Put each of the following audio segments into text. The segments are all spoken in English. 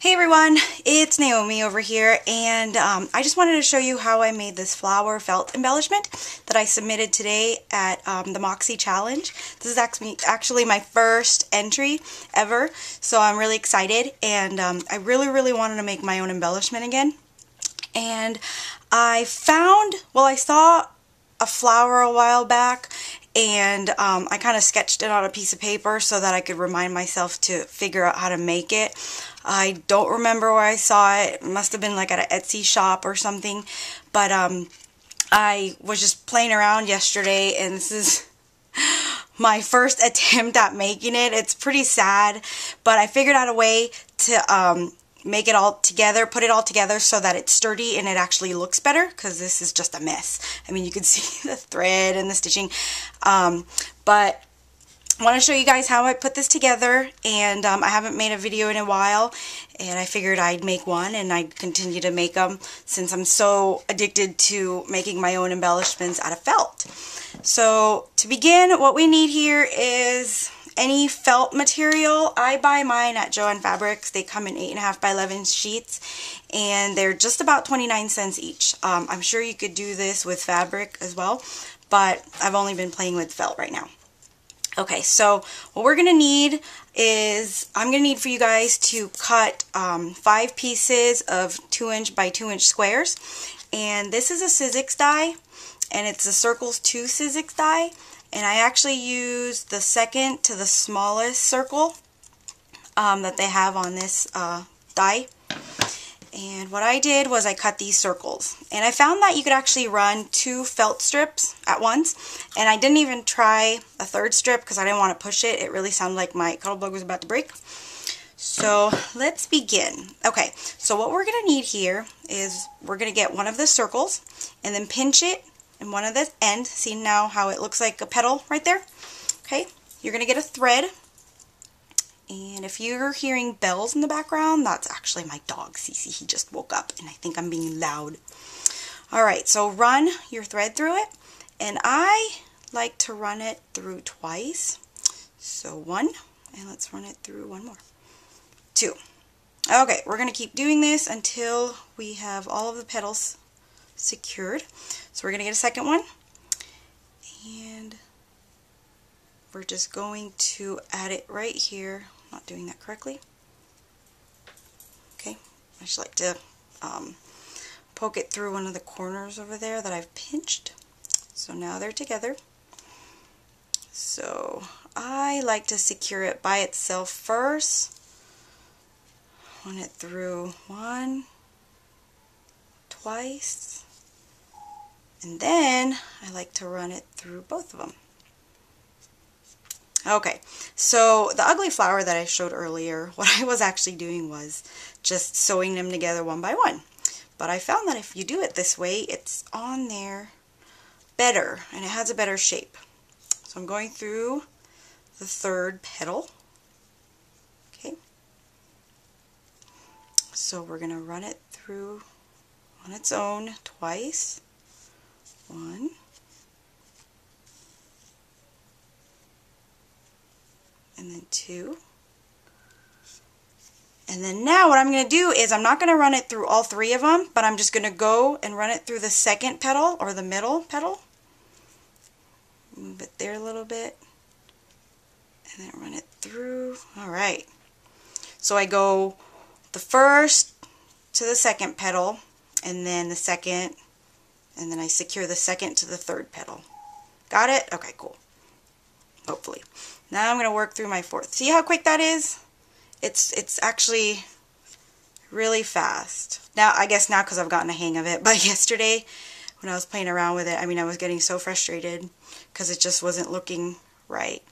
Hey everyone, it's Naomi over here, and I just wanted to show you how I made this flower felt embellishment that I submitted today at the Moxie Challenge. This is actually my first entry ever, so I'm really excited, and I really wanted to make my own embellishment again. And I saw a flower a while back, and I kind of sketched it on a piece of paper so that I could remind myself to figure out how to make it. I don't remember where I saw it. It must have been like at an Etsy shop or something, but I was just playing around yesterday, and this is my first attempt at making it. It's pretty sad, but I figured out a way to make it all together, put it all together so that it's sturdy and it actually looks better, because this is just a mess. I mean, you can see the thread and the stitching, but I want to show you guys how I put this together, and I haven't made a video in a while, and I figured I'd make one, and I'd continue to make them since I'm so addicted to making my own embellishments out of felt. So to begin, what we need here is any felt material. I buy mine at Joann Fabrics. They come in 8.5 by 11 sheets, and they're just about 29 cents each. I'm sure you could do this with fabric as well, but I've only been playing with felt right now. Okay, so what we're going to need is, I'm going to need for you guys to cut 5 pieces of 2" by 2" squares. And this is a Sizzix die, and it's a Circles 2 Sizzix die. And I actually used the second to the smallest circle that they have on this die. And what I did was I cut these circles, and I found that you could actually run 2 felt strips at once, and I didn't even try a 3rd strip because I didn't want to push it. It really sounded like my cuddle bug was about to break. So let's begin. Okay, so what we're going to need here is we're going to get one of the circles and then pinch it in one of the ends. See now how it looks like a petal right there? Okay, you're going to get a thread. And if you're hearing bells in the background, that's actually my dog, Cece. He just woke up, and I think I'm being loud. Alright, so run your thread through it. And I like to run it through twice. So 1, and let's run it through 1 more. 2. Okay, we're going to keep doing this until we have all of the petals secured. So we're going to get a second one. And we're just going to add it right here. I'm not doing that correctly. Okay, I just like to poke it through one of the corners over there that I've pinched. So now they're together. So I like to secure it by itself first. Run it through 1, twice, and then I like to run it through both of them. Okay, so the ugly flower that I showed earlier, what I was actually doing was just sewing them together one by one. But I found that if you do it this way, it's on there better, and it has a better shape. So I'm going through the 3rd petal. Okay, so we're going to run it through on its own twice. 1. And then 2. And then now what I'm going to do is I'm not going to run it through all 3 of them, but I'm just going to go and run it through the second petal, or the middle petal. Move it there a little bit. And then run it through. Alright. So I go the first to the second petal, and then the second, and then I secure the second to the 3rd petal. Got it? Okay, cool. Hopefully. Now I'm going to work through my 4th. See how quick that is? It's actually really fast. Now, I guess now because I've gotten a hang of it, but yesterday when I was playing around with it, I mean, I was getting so frustrated because it just wasn't looking right.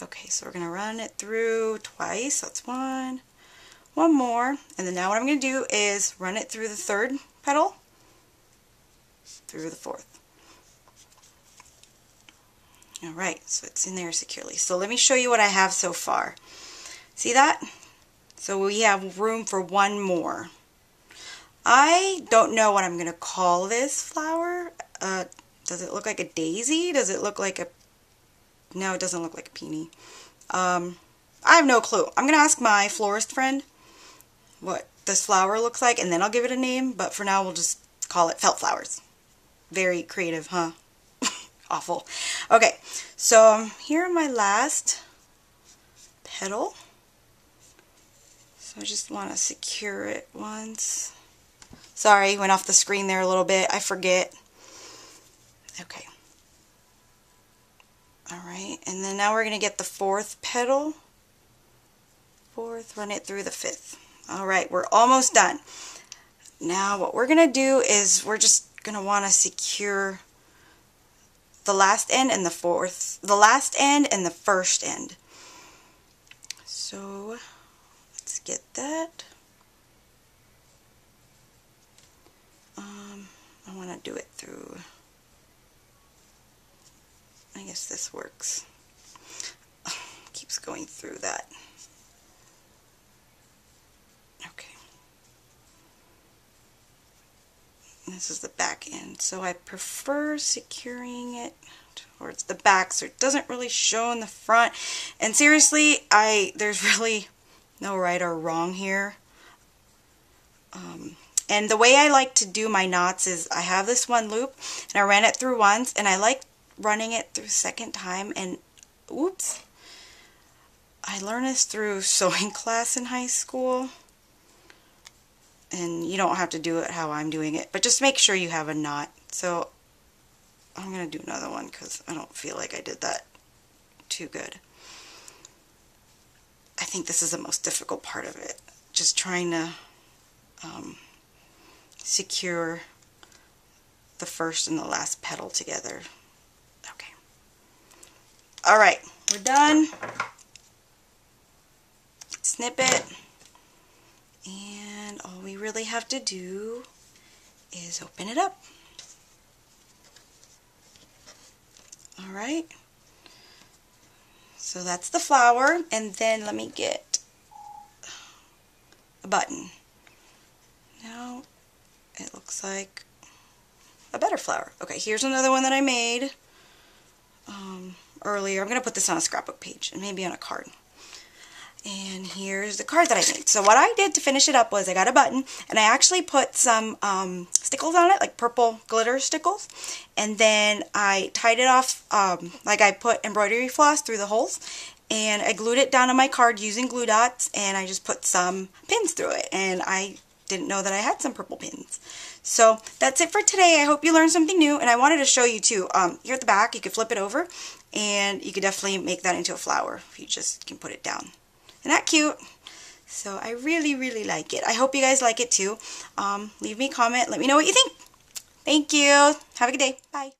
Okay, so we're going to run it through twice. That's 1. 1 more. And then now what I'm going to do is run it through the 3rd petal, through the 4th. Alright, so it's in there securely. So let me show you what I have so far. See that? So we have room for 1 more. I don't know what I'm going to call this flower. Does it look like a daisy? Does it look like a... No, it doesn't look like a peony. I have no clue. I'm going to ask my florist friend what this flower looks like, and then I'll give it a name, but for now we'll just call it felt flowers. Very creative, huh? Awful. Okay, so here are my last petal. So I just want to secure it once. Sorry, went off the screen there a little bit. I forget. Okay. Alright, and then now we're going to get the fourth petal. Fourth, run it through the fifth. Alright, we're almost done. Now what we're going to do is we're just going to want to secure the last end and the last end and the first end. So let's get that. I want to do it through, I guess this works. Keeps going through that. Okay. This is the back end, so I prefer securing it towards the back so it doesn't really show in the front. And seriously, there's really no right or wrong here. And the way I like to do my knots is I have this one loop and I ran it through once, and I like running it through second time, and oops, I learned this through sewing class in high school. And you don't have to do it how I'm doing it, but just make sure you have a knot. So I'm going to do another one because I don't feel like I did that too good. I think this is the most difficult part of it. Just trying to secure the first and the last petal together. Okay. Alright, we're done. Snip it. And all we really have to do is open it up. Alright. So that's the flower, and then let me get a button. Now it looks like a better flower. Okay, here's another one that I made earlier. I'm going to put this on a scrapbook page and maybe on a card. And here's the card that I made. So what I did to finish it up was I got a button, and I actually put some stickles on it, like purple glitter stickles, and then I tied it off, like I put embroidery floss through the holes, and I glued it down on my card using glue dots, and I just put some pins through it, and I didn't know that I had some purple pins. So that's it for today. I hope you learned something new, and I wanted to show you too. Here at the back, you could flip it over, and you could definitely make that into a flower if you just can put it down. Isn't that cute? So I really, really like it. I hope you guys like it too. Leave me a comment. Let me know what you think. Thank you. Have a good day. Bye.